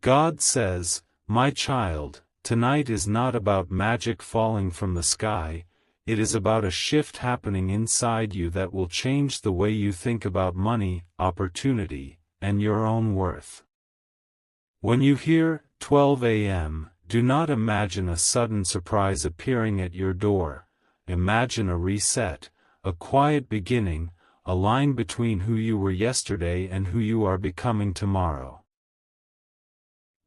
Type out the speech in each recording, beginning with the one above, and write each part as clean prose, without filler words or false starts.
God says, "My child, tonight is not about magic falling from the sky, it is about a shift happening inside you that will change the way you think about money, opportunity, and your own worth." When you hear 12 a.m., do not imagine a sudden surprise appearing at your door. Imagine a reset, a quiet beginning, a line between who you were yesterday and who you are becoming tomorrow.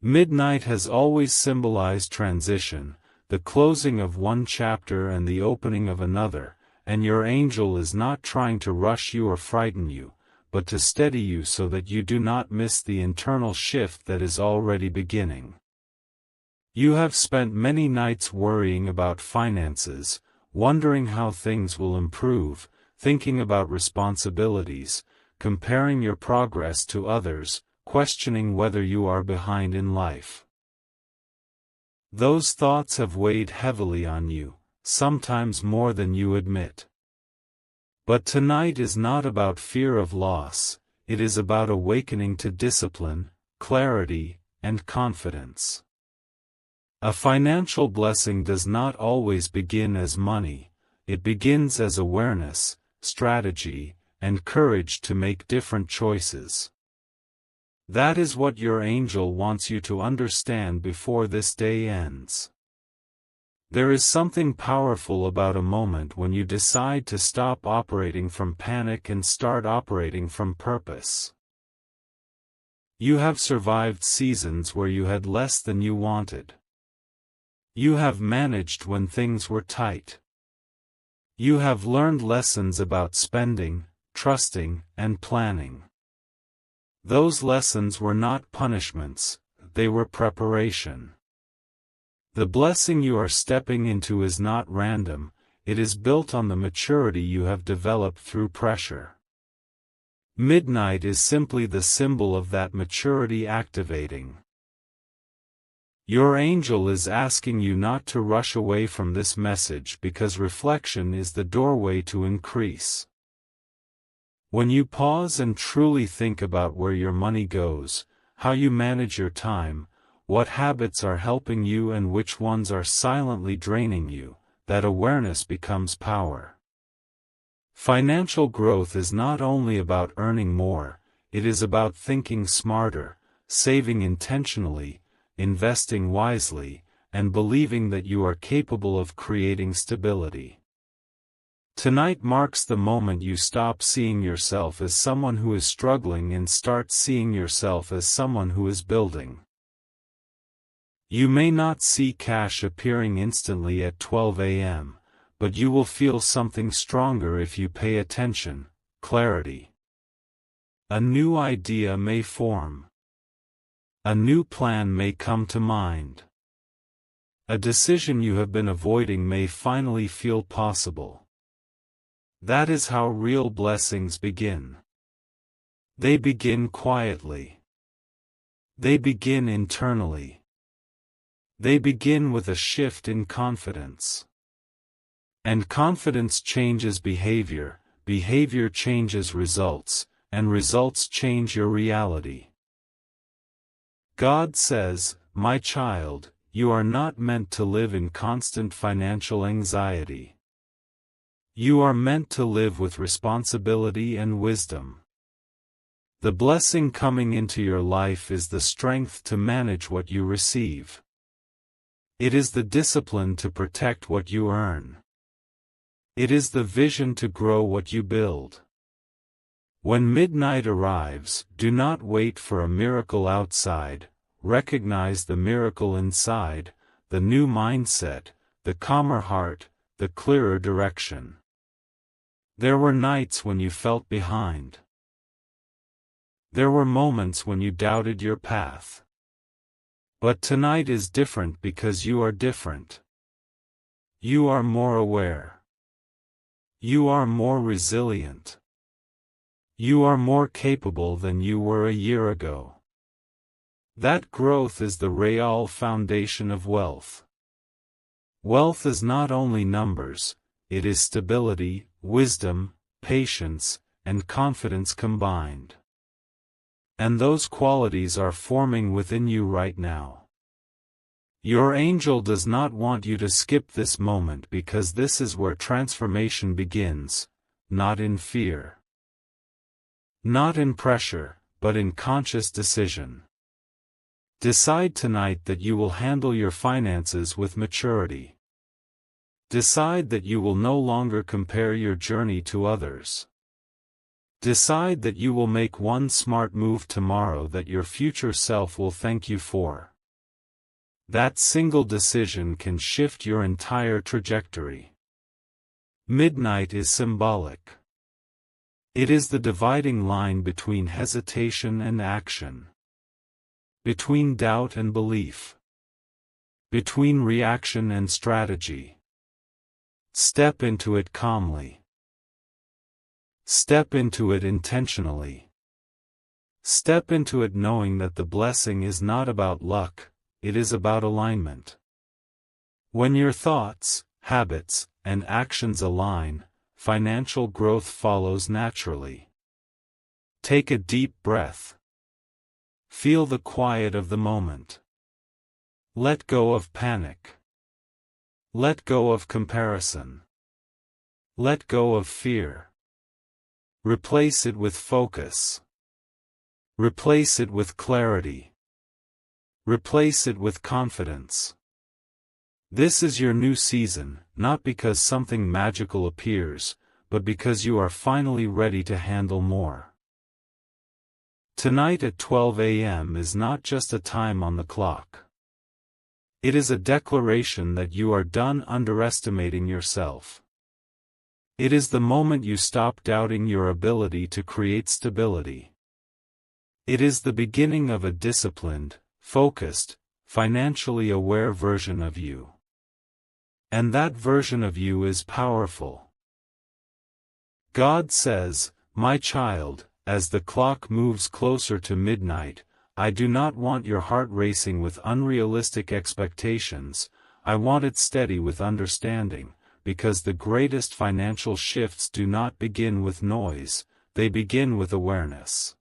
Midnight has always symbolized transition, the closing of one chapter and the opening of another, and your angel is not trying to rush you or frighten you, but to steady you so that you do not miss the internal shift that is already beginning. You have spent many nights worrying about finances, wondering how things will improve, thinking about responsibilities, comparing your progress to others, questioning whether you are behind in life. Those thoughts have weighed heavily on you, sometimes more than you admit. But tonight is not about fear of loss, it is about awakening to discipline, clarity, and confidence. A financial blessing does not always begin as money, it begins as awareness, strategy, and courage to make different choices. That is what your angel wants you to understand before this day ends. There is something powerful about a moment when you decide to stop operating from panic and start operating from purpose. You have survived seasons where you had less than you wanted. You have managed when things were tight. You have learned lessons about spending, trusting, and planning. Those lessons were not punishments, they were preparation. The blessing you are stepping into is not random, it is built on the maturity you have developed through pressure. Midnight is simply the symbol of that maturity activating. Your angel is asking you not to rush away from this message because reflection is the doorway to increase. When you pause and truly think about where your money goes, how you manage your time, what habits are helping you and which ones are silently draining you, that awareness becomes power. Financial growth is not only about earning more, it is about thinking smarter, saving intentionally, investing wisely, and believing that you are capable of creating stability. Tonight marks the moment you stop seeing yourself as someone who is struggling and start seeing yourself as someone who is building. You may not see cash appearing instantly at 12 a.m., but you will feel something stronger if you pay attention: clarity. A new idea may form. A new plan may come to mind. A decision you have been avoiding may finally feel possible. That is how real blessings begin. They begin quietly. They begin internally. They begin with a shift in confidence. And confidence changes behavior, behavior changes results, and results change your reality. God says, "My child, you are not meant to live in constant financial anxiety. You are meant to live with responsibility and wisdom. The blessing coming into your life is the strength to manage what you receive. It is the discipline to protect what you earn. It is the vision to grow what you build." When midnight arrives, do not wait for a miracle outside, recognize the miracle inside, the new mindset, the calmer heart, the clearer direction. There were nights when you felt behind. There were moments when you doubted your path. But tonight is different because you are different. You are more aware. You are more resilient. You are more capable than you were a year ago. That growth is the real foundation of wealth. Wealth is not only numbers, it is stability, wisdom, patience, and confidence combined. And those qualities are forming within you right now. Your angel does not want you to skip this moment because this is where transformation begins, not in fear. Not in pressure, but in conscious decision. Decide tonight that you will handle your finances with maturity. Decide that you will no longer compare your journey to others. Decide that you will make one smart move tomorrow that your future self will thank you for. That single decision can shift your entire trajectory. Midnight is symbolic. It is the dividing line between hesitation and action. Between doubt and belief. Between reaction and strategy. Step into it calmly. Step into it intentionally. Step into it knowing that the blessing is not about luck, it is about alignment. When your thoughts, habits, and actions align, financial growth follows naturally. Take a deep breath. Feel the quiet of the moment. Let go of panic. Let go of comparison. Let go of fear. Replace it with focus. Replace it with clarity. Replace it with confidence. This is your new season, not because something magical appears, but because you are finally ready to handle more. Tonight at 12 a.m. is not just a time on the clock. It is a declaration that you are done underestimating yourself. It is the moment you stop doubting your ability to create stability. It is the beginning of a disciplined, focused, financially aware version of you. And that version of you is powerful. God says, "My child, as the clock moves closer to midnight, I do not want your heart racing with unrealistic expectations, I want it steady with understanding. Because the greatest financial shifts do not begin with noise, they begin with awareness."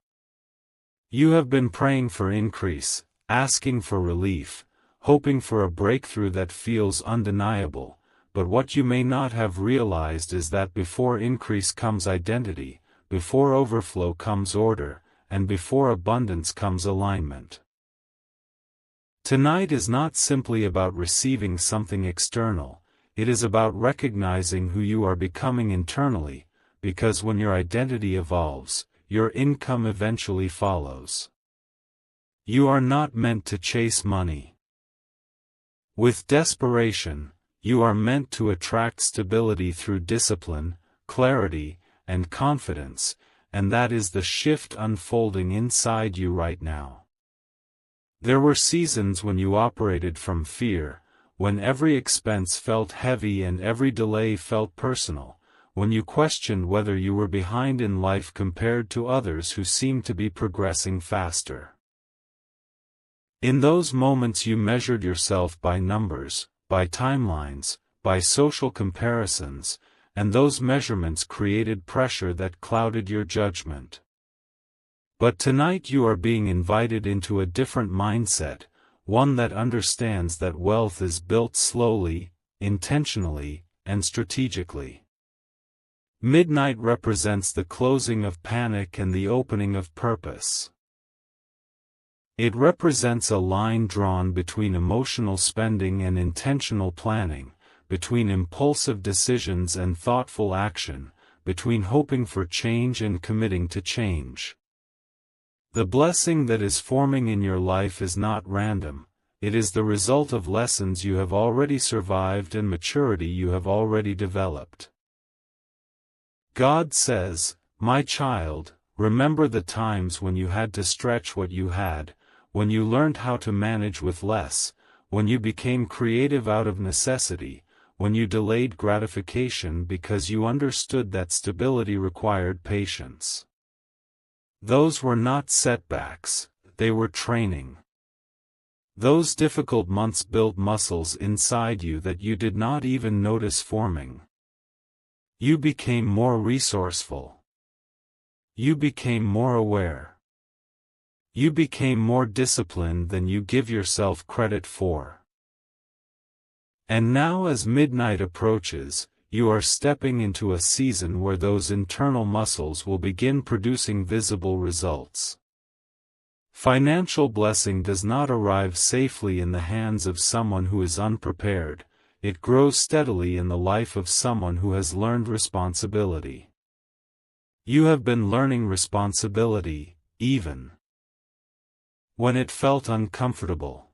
You have been praying for increase, asking for relief, hoping for a breakthrough that feels undeniable, but what you may not have realized is that before increase comes identity, before overflow comes order, and before abundance comes alignment. Tonight is not simply about receiving something external. It is about recognizing who you are becoming internally, because when your identity evolves, your income eventually follows. You are not meant to chase money. With desperation, you are meant to attract stability through discipline, clarity, and confidence, and that is the shift unfolding inside you right now. There were seasons when you operated from fear, when every expense felt heavy and every delay felt personal, when you questioned whether you were behind in life compared to others who seemed to be progressing faster. In those moments you measured yourself by numbers, by timelines, by social comparisons, and those measurements created pressure that clouded your judgment. But tonight you are being invited into a different mindset, one that understands that wealth is built slowly, intentionally, and strategically. Midnight represents the closing of panic and the opening of purpose. It represents a line drawn between emotional spending and intentional planning, between impulsive decisions and thoughtful action, between hoping for change and committing to change. The blessing that is forming in your life is not random, it is the result of lessons you have already survived and maturity you have already developed. God says, "My child, remember the times when you had to stretch what you had, when you learned how to manage with less, when you became creative out of necessity, when you delayed gratification because you understood that stability required patience. Those were not setbacks, they were training. Those difficult months built muscles inside you that you did not even notice forming. You became more resourceful. You became more aware. You became more disciplined than you give yourself credit for. And now as midnight approaches, you are stepping into a season where those internal muscles will begin producing visible results. Financial blessing does not arrive safely in the hands of someone who is unprepared, it grows steadily in the life of someone who has learned responsibility. You have been learning responsibility, even when it felt uncomfortable.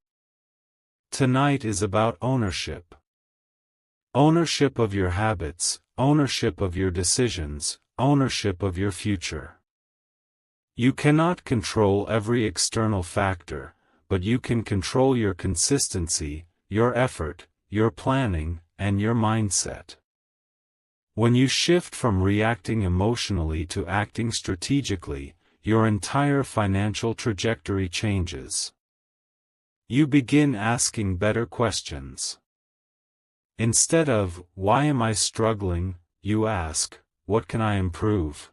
Tonight is about ownership. Ownership of your habits, ownership of your decisions, ownership of your future. You cannot control every external factor, but you can control your consistency, your effort, your planning, and your mindset. When you shift from reacting emotionally to acting strategically, your entire financial trajectory changes. You begin asking better questions. Instead of, "Why am I struggling?" you ask, "What can I improve?"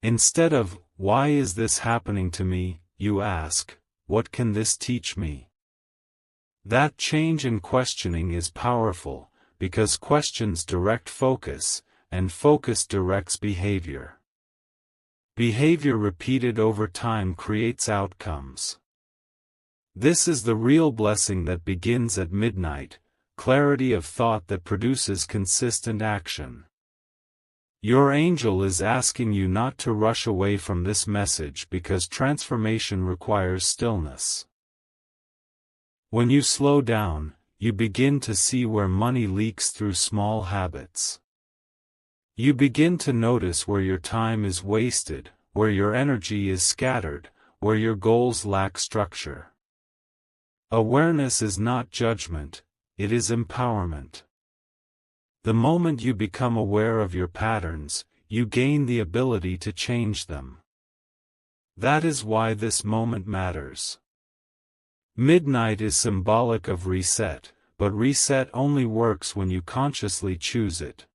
Instead of, "Why is this happening to me?" you ask, "What can this teach me?" That change in questioning is powerful, because questions direct focus, and focus directs behavior. Behavior repeated over time creates outcomes. This is the real blessing that begins at midnight, clarity of thought that produces consistent action. Your angel is asking you not to rush away from this message because transformation requires stillness. When you slow down, you begin to see where money leaks through small habits. You begin to notice where your time is wasted, where your energy is scattered, where your goals lack structure. Awareness is not judgment, it is empowerment. The moment you become aware of your patterns, you gain the ability to change them. That is why this moment matters. Midnight is symbolic of reset, but reset only works when you consciously choose it.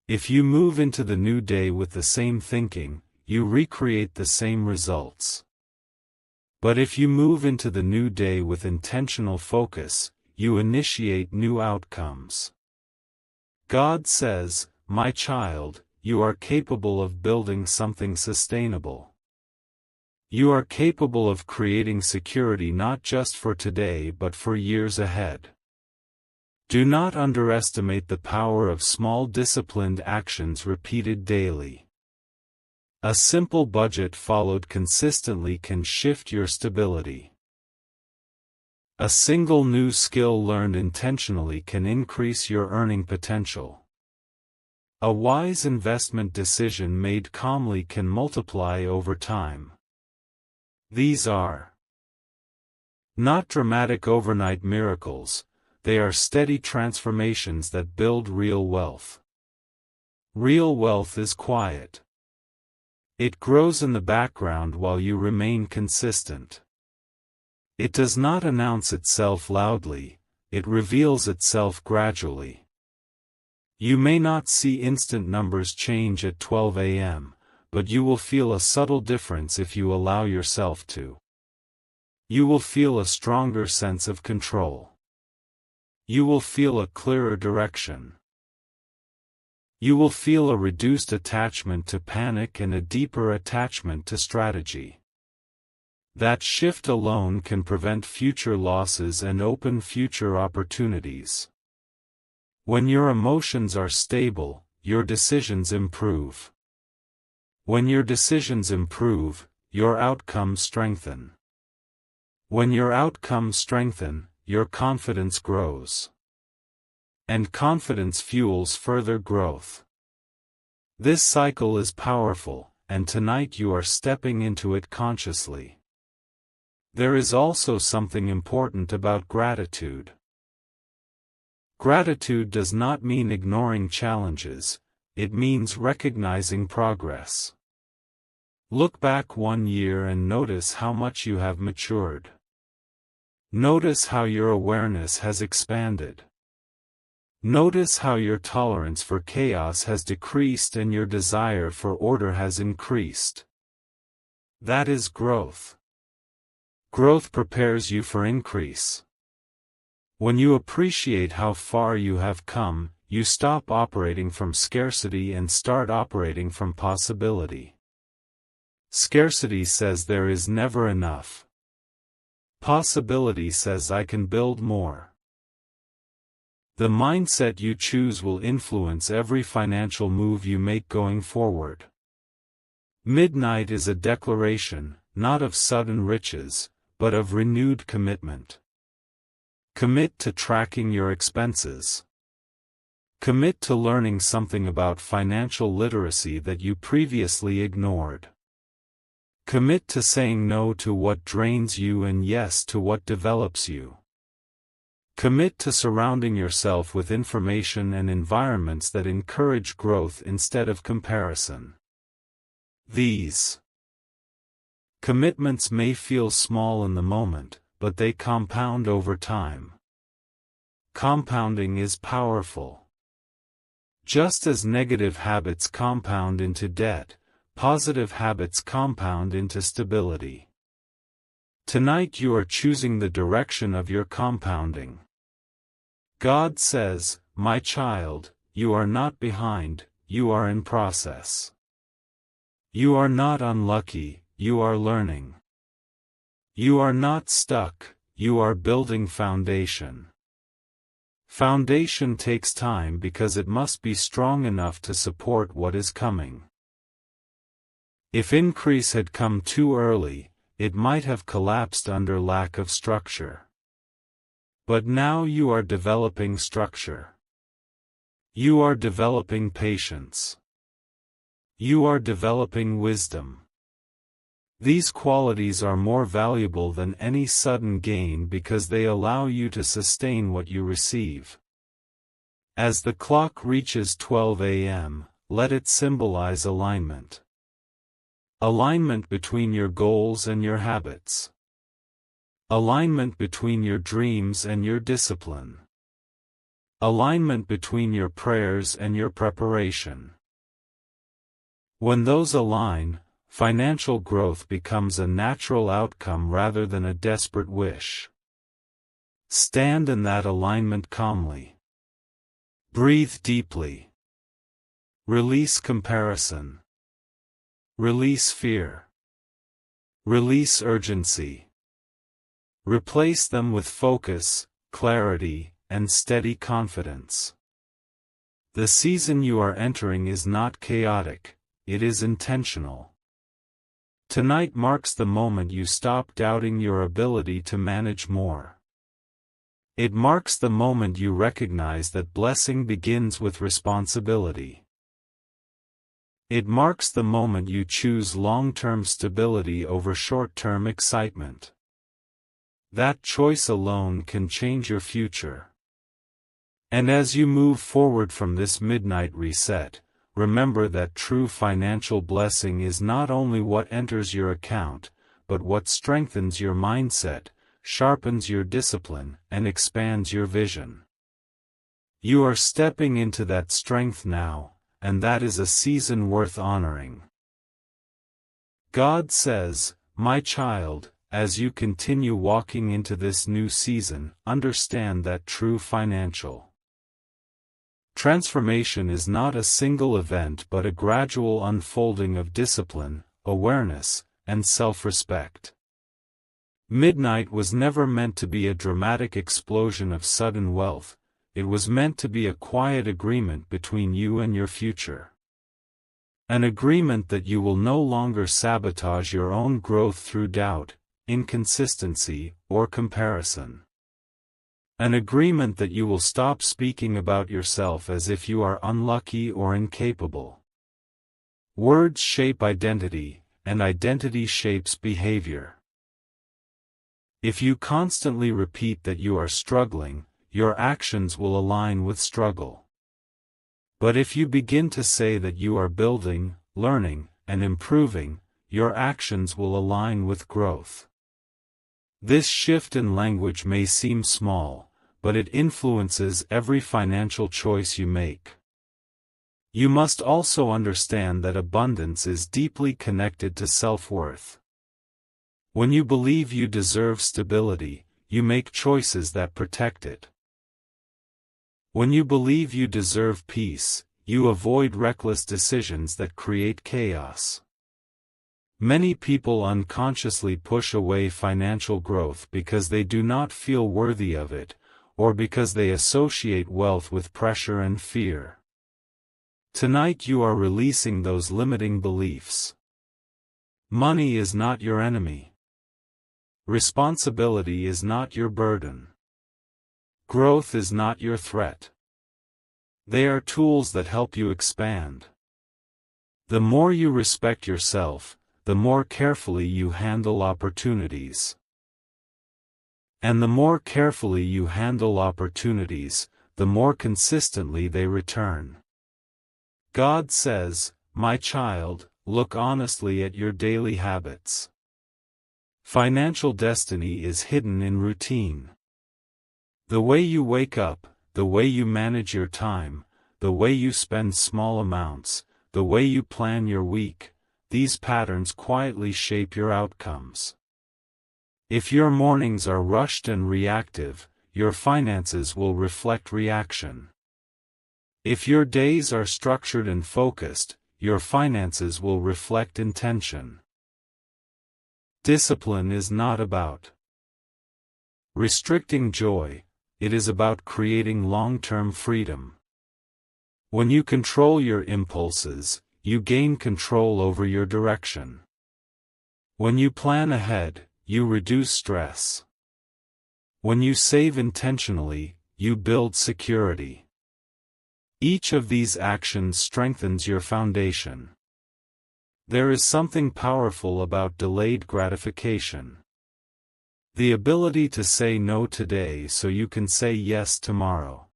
If you move into the new day with the same thinking, you recreate the same results. But if you move into the new day with intentional focus, you initiate new outcomes. God says, "My child, you are capable of building something sustainable. You are capable of creating security not just for today but for years ahead." Do not underestimate the power of small disciplined actions repeated daily. A simple budget followed consistently can shift your stability. A single new skill learned intentionally can increase your earning potential. A wise investment decision made calmly can multiply over time. These are not dramatic overnight miracles, they are steady transformations that build real wealth. Real wealth is quiet. It grows in the background while you remain consistent. It does not announce itself loudly, it reveals itself gradually. You may not see instant numbers change at 12 a.m., but you will feel a subtle difference if you allow yourself to. You will feel a stronger sense of control. You will feel a clearer direction. You will feel a reduced attachment to panic and a deeper attachment to strategy. That shift alone can prevent future losses and open future opportunities. When your emotions are stable, your decisions improve. When your decisions improve, your outcomes strengthen. When your outcomes strengthen, your confidence grows. And confidence fuels further growth. This cycle is powerful, and tonight you are stepping into it consciously. There is also something important about gratitude. Gratitude does not mean ignoring challenges, it means recognizing progress. Look back 1 year and notice how much you have matured. Notice how your awareness has expanded. Notice how your tolerance for chaos has decreased and your desire for order has increased. That is growth. Growth prepares you for increase. When you appreciate how far you have come, you stop operating from scarcity and start operating from possibility. Scarcity says there is never enough. Possibility says I can build more. The mindset you choose will influence every financial move you make going forward. Midnight is a declaration, not of sudden riches, but of renewed commitment. Commit to tracking your expenses. Commit to learning something about financial literacy that you previously ignored. Commit to saying no to what drains you and yes to what develops you. Commit to surrounding yourself with information and environments that encourage growth instead of comparison. These commitments may feel small in the moment, but they compound over time. Compounding is powerful. Just as negative habits compound into debt, positive habits compound into stability. Tonight you are choosing the direction of your compounding. God says, "My child, you are not behind, you are in process. You are not unlucky, you are learning. You are not stuck, you are building foundation." Foundation takes time because it must be strong enough to support what is coming. If increase had come too early, it might have collapsed under lack of structure. But now you are developing structure. You are developing patience. You are developing wisdom. These qualities are more valuable than any sudden gain because they allow you to sustain what you receive. As the clock reaches 12 a.m., let it symbolize alignment. Alignment between your goals and your habits. Alignment between your dreams and your discipline. Alignment between your prayers and your preparation. When those align, financial growth becomes a natural outcome rather than a desperate wish. Stand in that alignment calmly. Breathe deeply. Release comparison. Release fear. Release urgency. Replace them with focus, clarity, and steady confidence. The season you are entering is not chaotic, it is intentional. Tonight marks the moment you stop doubting your ability to manage more. It marks the moment you recognize that blessing begins with responsibility. It marks the moment you choose long-term stability over short-term excitement. That choice alone can change your future. And as you move forward from this midnight reset, remember that true financial blessing is not only what enters your account, but what strengthens your mindset, sharpens your discipline, and expands your vision. You are stepping into that strength now, and that is a season worth honoring. God says, "My child, as you continue walking into this new season, understand that true financial transformation is not a single event but a gradual unfolding of discipline, awareness, and self-respect." Midnight was never meant to be a dramatic explosion of sudden wealth, it was meant to be a quiet agreement between you and your future. An agreement that you will no longer sabotage your own growth through doubt, inconsistency, or comparison. An agreement that you will stop speaking about yourself as if you are unlucky or incapable. Words shape identity, and identity shapes behavior. If you constantly repeat that you are struggling, your actions will align with struggle. But if you begin to say that you are building, learning, and improving, your actions will align with growth. This shift in language may seem small, but it influences every financial choice you make. You must also understand that abundance is deeply connected to self-worth. When you believe you deserve stability, you make choices that protect it. When you believe you deserve peace, you avoid reckless decisions that create chaos. Many people unconsciously push away financial growth because they do not feel worthy of it, or because they associate wealth with pressure and fear. Tonight you are releasing those limiting beliefs. Money is not your enemy. Responsibility is not your burden. Growth is not your threat. They are tools that help you expand. The more you respect yourself, the more carefully you handle opportunities. And the more carefully you handle opportunities, the more consistently they return. God says, "My child, look honestly at your daily habits." Financial destiny is hidden in routine. The way you wake up, the way you manage your time, the way you spend small amounts, the way you plan your week, these patterns quietly shape your outcomes. If your mornings are rushed and reactive, your finances will reflect reaction. If your days are structured and focused, your finances will reflect intention. Discipline is not about restricting joy, it is about creating long-term freedom. When you control your impulses, you gain control over your direction. When you plan ahead, you reduce stress. When you save intentionally, you build security. Each of these actions strengthens your foundation. There is something powerful about delayed gratification. The ability to say no today so you can say yes tomorrow.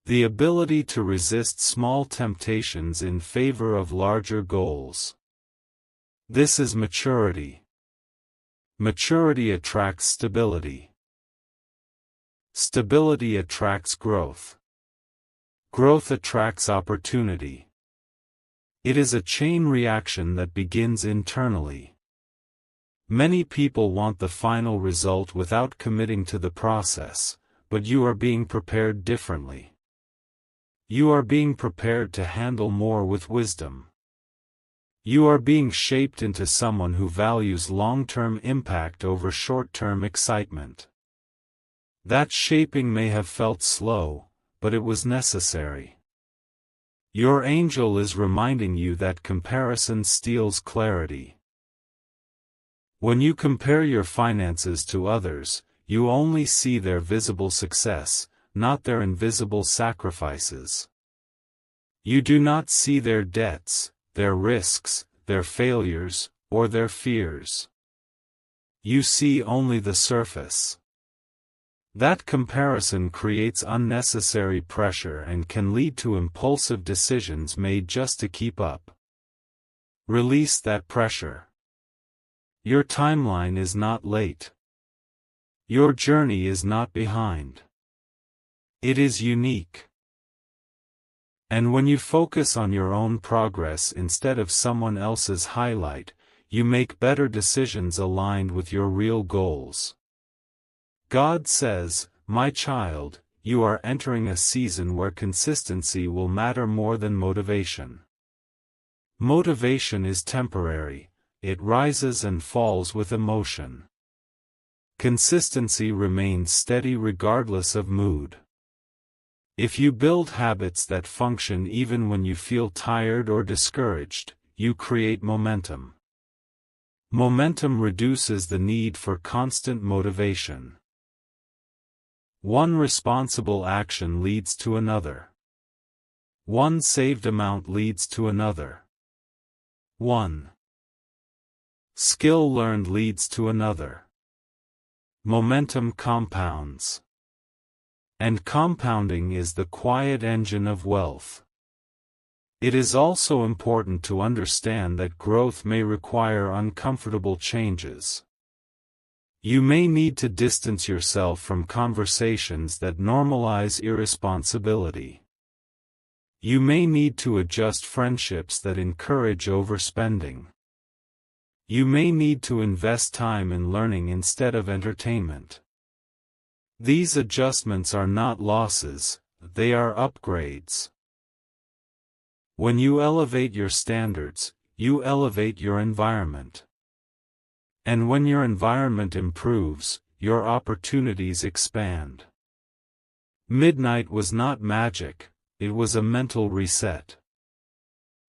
The ability to resist small temptations in favor of larger goals. This is maturity. Maturity attracts stability. Stability attracts growth. Growth attracts opportunity. It is a chain reaction that begins internally. Many people want the final result without committing to the process, but you are being prepared differently. You are being prepared to handle more with wisdom. You are being shaped into someone who values long-term impact over short-term excitement. That shaping may have felt slow, but it was necessary. Your angel is reminding you that comparison steals clarity. When you compare your finances to others, you only see their visible success, not their invisible sacrifices. You do not see their debts, their risks, their failures, or their fears. You see only the surface. That comparison creates unnecessary pressure and can lead to impulsive decisions made just to keep up. Release that pressure. Your timeline is not late. Your journey is not behind. It is unique. And when you focus on your own progress instead of someone else's highlight, you make better decisions aligned with your real goals. God says, "My child, you are entering a season where consistency will matter more than motivation." Motivation is temporary, it rises and falls with emotion. Consistency remains steady regardless of mood. If you build habits that function even when you feel tired or discouraged, you create momentum. Momentum reduces the need for constant motivation. One responsible action leads to another. One saved amount leads to another. One skill learned leads to another. Momentum compounds. And compounding is the quiet engine of wealth. It is also important to understand that growth may require uncomfortable changes. You may need to distance yourself from conversations that normalize irresponsibility. You may need to adjust friendships that encourage overspending. You may need to invest time in learning instead of entertainment. These adjustments are not losses, they are upgrades. When you elevate your standards, you elevate your environment. And when your environment improves, your opportunities expand. Midnight was not magic, it was a mental reset.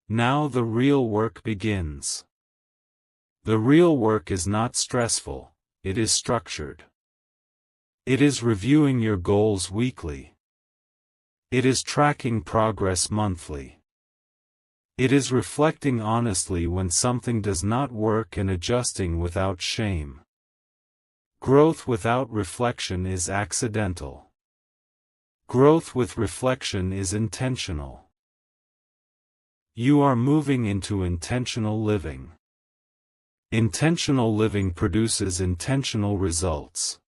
Now the real work begins. The real work is not stressful, it is structured. It is reviewing your goals weekly. It is tracking progress monthly. It is reflecting honestly when something does not work and adjusting without shame. Growth without reflection is accidental. Growth with reflection is intentional. You are moving into intentional living. Intentional living produces intentional results.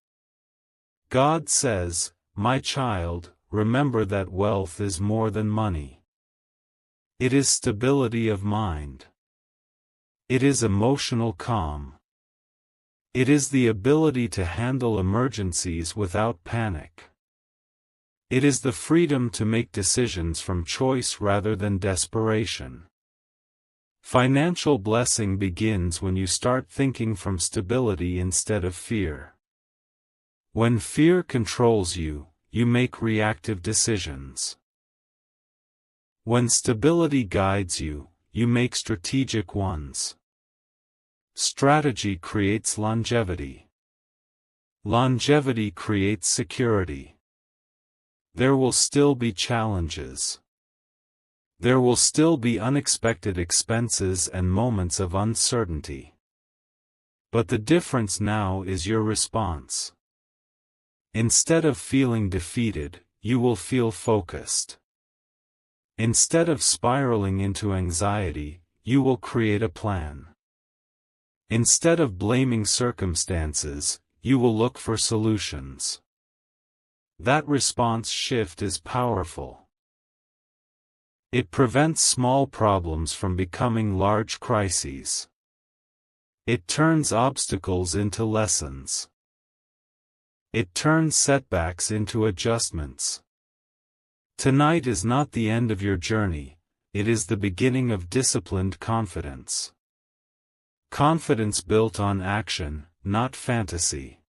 God says, "My child, remember that wealth is more than money. It is stability of mind. It is emotional calm. It is the ability to handle emergencies without panic. It is the freedom to make decisions from choice rather than desperation." Financial blessing begins when you start thinking from stability instead of fear. When fear controls you, you make reactive decisions. When stability guides you, you make strategic ones. Strategy creates longevity. Longevity creates security. There will still be challenges. There will still be unexpected expenses and moments of uncertainty. But the difference now is your response. Instead of feeling defeated, you will feel focused. Instead of spiraling into anxiety, you will create a plan. Instead of blaming circumstances, you will look for solutions. That response shift is powerful. It prevents small problems from becoming large crises. It turns obstacles into lessons. It turns setbacks into adjustments. Tonight is not the end of your journey, it is the beginning of disciplined confidence. Confidence built on action, not fantasy.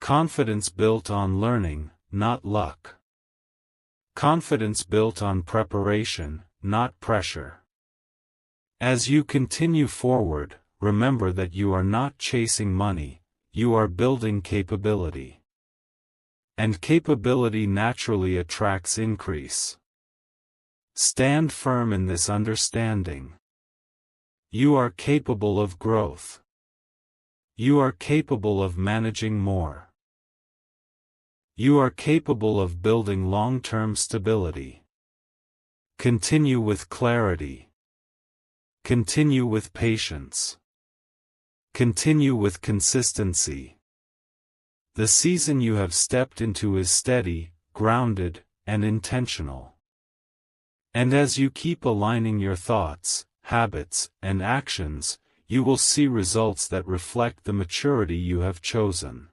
Confidence built on learning, not luck. Confidence built on preparation, not pressure. As you continue forward, remember that you are not chasing money, you are building capability. And capability naturally attracts increase. Stand firm in this understanding. You are capable of growth. You are capable of managing more. You are capable of building long-term stability. Continue with clarity. Continue with patience. Continue with consistency. The season you have stepped into is steady, grounded, and intentional. And as you keep aligning your thoughts, habits, and actions, you will see results that reflect the maturity you have chosen.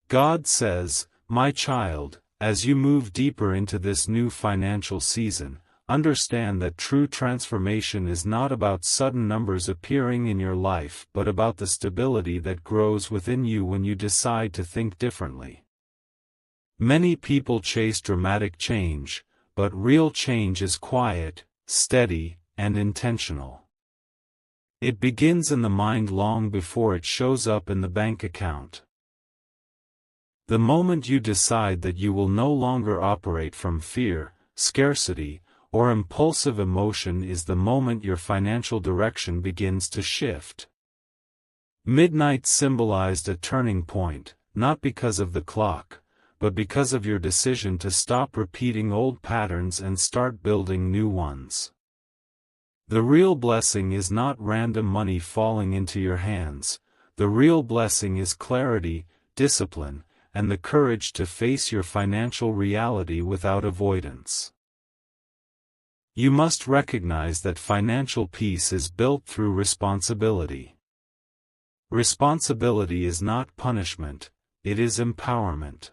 God says, "My child, as you move deeper into this new financial season, understand that true transformation is not about sudden numbers appearing in your life but about the stability that grows within you when you decide to think differently." Many people chase dramatic change, but real change is quiet, steady, and intentional. It begins in the mind long before it shows up in the bank account. The moment you decide that you will no longer operate from fear, scarcity, or impulsive emotion is the moment your financial direction begins to shift. Midnight symbolized a turning point, not because of the clock, but because of your decision to stop repeating old patterns and start building new ones. The real blessing is not random money falling into your hands, the real blessing is clarity, discipline, and the courage to face your financial reality without avoidance. You must recognize that financial peace is built through responsibility. Responsibility is not punishment, it is empowerment.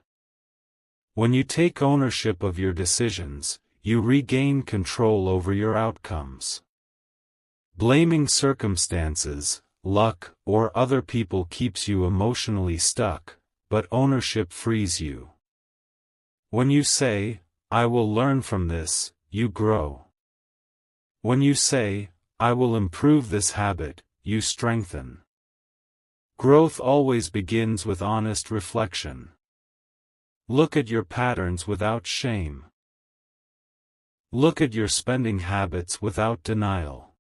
When you take ownership of your decisions, you regain control over your outcomes. Blaming circumstances, luck, or other people keeps you emotionally stuck, but ownership frees you. When you say, "I will learn from this," you grow. When you say, "I will improve this habit," you strengthen. Growth always begins with honest reflection. Look at your patterns without shame. Look at your spending habits without denial.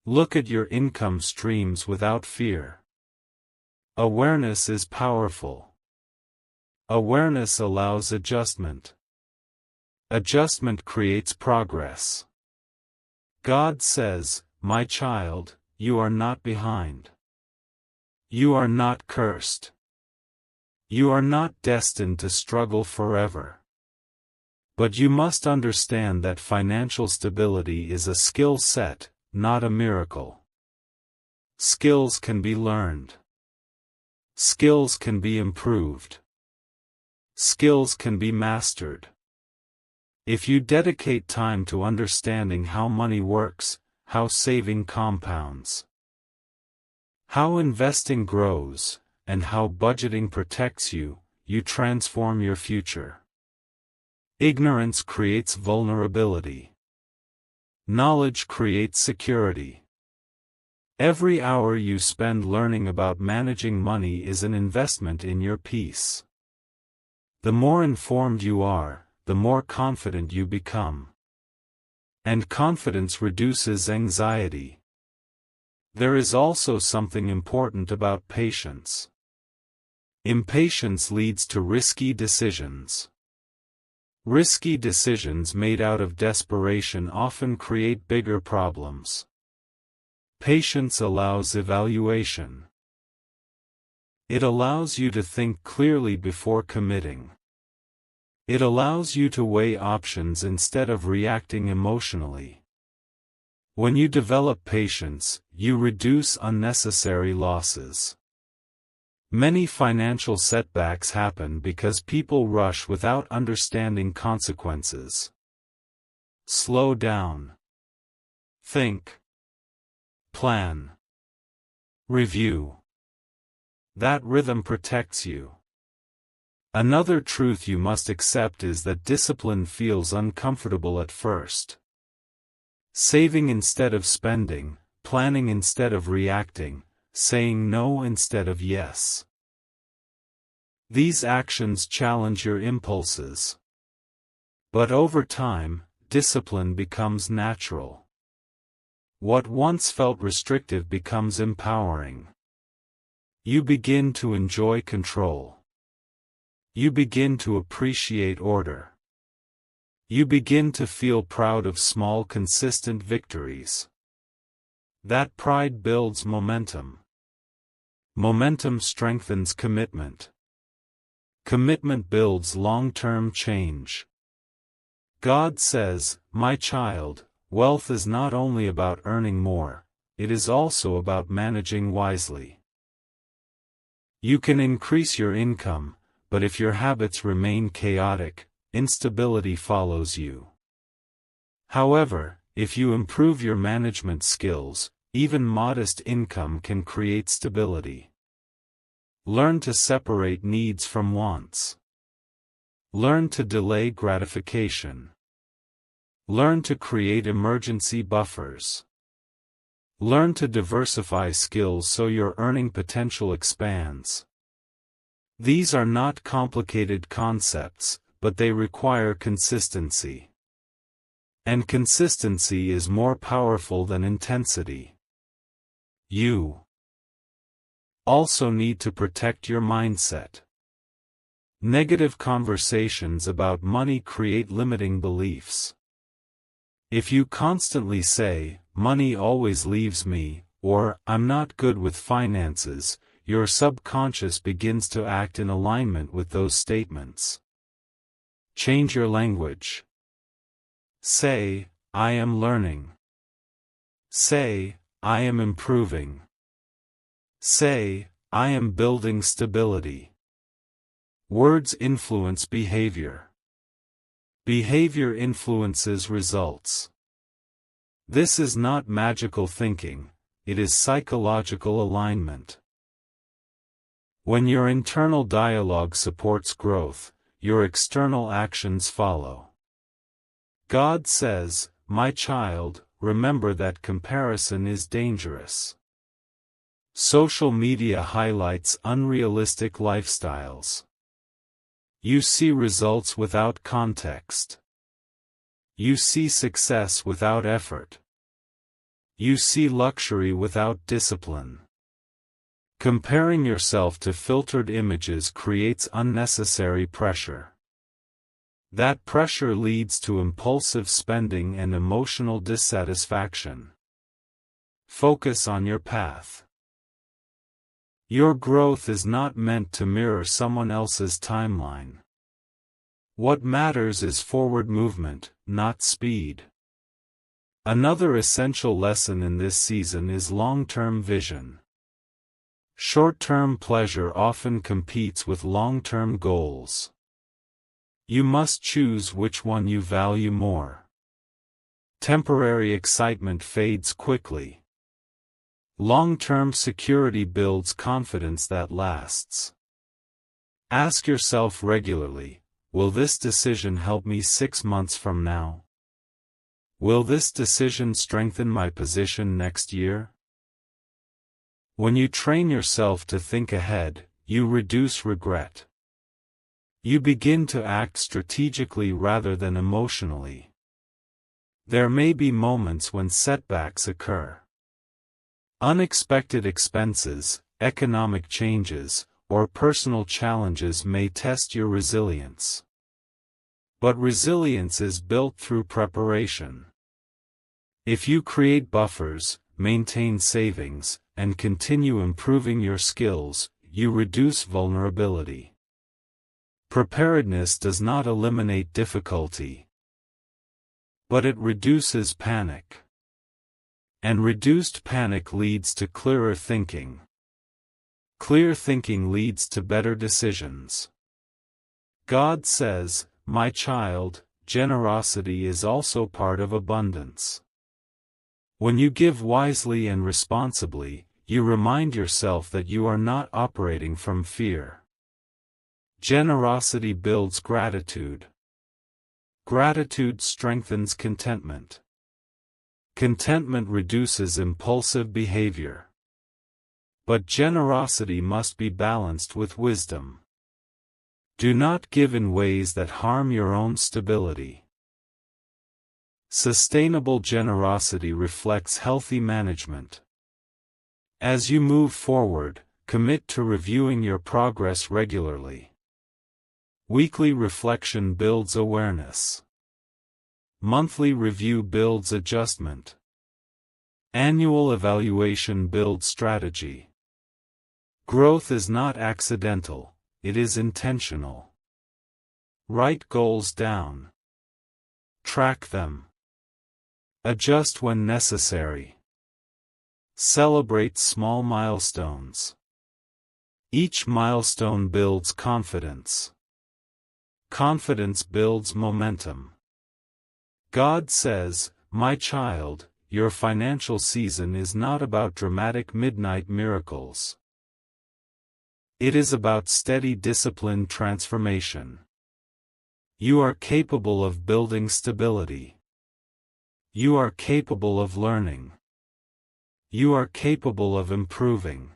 Look at your income streams without fear. Awareness is powerful. Awareness allows adjustment. Adjustment creates progress. God says, "My child, you are not behind. You are not cursed. You are not destined to struggle forever." But you must understand that financial stability is a skill set, not a miracle. Skills can be learned. Skills can be improved. Skills can be mastered. If you dedicate time to understanding how money works, how saving compounds, how investing grows, and how budgeting protects you, you transform your future. Ignorance creates vulnerability. Knowledge creates security. Every hour you spend learning about managing money is an investment in your peace. The more informed you are, the more confident you become. And confidence reduces anxiety. There is also something important about patience. Impatience leads to risky decisions. Risky decisions made out of desperation often create bigger problems. Patience allows evaluation. It allows you to think clearly before committing. It allows you to weigh options instead of reacting emotionally. When you develop patience, you reduce unnecessary losses. Many financial setbacks happen because people rush without understanding consequences. Slow down. Think. Plan. Review. That rhythm protects you. Another truth you must accept is that discipline feels uncomfortable at first. Saving instead of spending, planning instead of reacting, saying no instead of yes. These actions challenge your impulses. But over time, discipline becomes natural. What once felt restrictive becomes empowering. You begin to enjoy control. You begin to appreciate order. You begin to feel proud of small consistent victories. That pride builds momentum. Momentum strengthens commitment. Commitment builds long-term change. God says, "My child, wealth is not only about earning more, it is also about managing wisely." You can increase your income, but if your habits remain chaotic, instability follows you. However, if you improve your management skills, even modest income can create stability. Learn to separate needs from wants. Learn to delay gratification. Learn to create emergency buffers. Learn to diversify skills so your earning potential expands. These are not complicated concepts, but they require consistency. And consistency is more powerful than intensity. You also need to protect your mindset. Negative conversations about money create limiting beliefs. If you constantly say, "Money always leaves me," or "I'm not good with finances," your subconscious begins to act in alignment with those statements. Change your language. Say, I am learning. Say, I am improving. Say, I am building stability. Words influence behavior. Behavior influences results. This is not magical thinking, it is psychological alignment. When your internal dialogue supports growth, your external actions follow. God says, "My child, remember that comparison is dangerous." Social media highlights unrealistic lifestyles. You see results without context. You see success without effort. You see luxury without discipline. Comparing yourself to filtered images creates unnecessary pressure. That pressure leads to impulsive spending and emotional dissatisfaction. Focus on your path. Your growth is not meant to mirror someone else's timeline. What matters is forward movement, not speed. Another essential lesson in this season is long-term vision. Short-term pleasure often competes with long-term goals. You must choose which one you value more. Temporary excitement fades quickly. Long-term security builds confidence that lasts. Ask yourself regularly, will this decision help me 6 months from now? Will this decision strengthen my position next year? When you train yourself to think ahead, you reduce regret. You begin to act strategically rather than emotionally. There may be moments when setbacks occur. Unexpected expenses, economic changes, or personal challenges may test your resilience. But resilience is built through preparation. If you create buffers, maintain savings, and continue improving your skills, you reduce vulnerability. Preparedness does not eliminate difficulty, but it reduces panic. And reduced panic leads to clearer thinking. Clear thinking leads to better decisions. God says, "My child, generosity is also part of abundance." When you give wisely and responsibly, you remind yourself that you are not operating from fear. Generosity builds gratitude. Gratitude strengthens contentment. Contentment reduces impulsive behavior. But generosity must be balanced with wisdom. Do not give in ways that harm your own stability. Sustainable generosity reflects healthy management. As you move forward, commit to reviewing your progress regularly. Weekly reflection builds awareness. Monthly review builds adjustment. Annual evaluation builds strategy. Growth is not accidental, it is intentional. Write goals down. Track them. Adjust when necessary. Celebrate small milestones. Each milestone builds confidence. Confidence builds momentum. God says, "My child, your financial season is not about dramatic midnight miracles. It is about steady disciplined transformation. You are capable of building stability. You are capable of learning. You are capable of improving."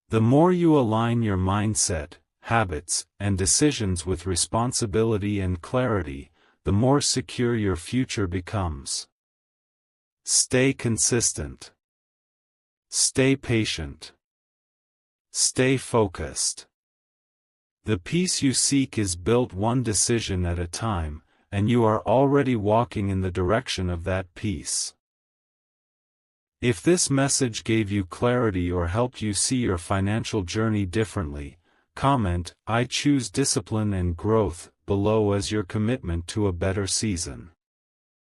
The more you align your mindset, habits, and decisions with responsibility and clarity, the more secure your future becomes. Stay consistent. Stay patient. Stay focused. The peace you seek is built one decision at a time, and you are already walking in the direction of that peace. If this message gave you clarity or helped you see your financial journey differently, comment, "I choose discipline and growth," below as your commitment to a better season.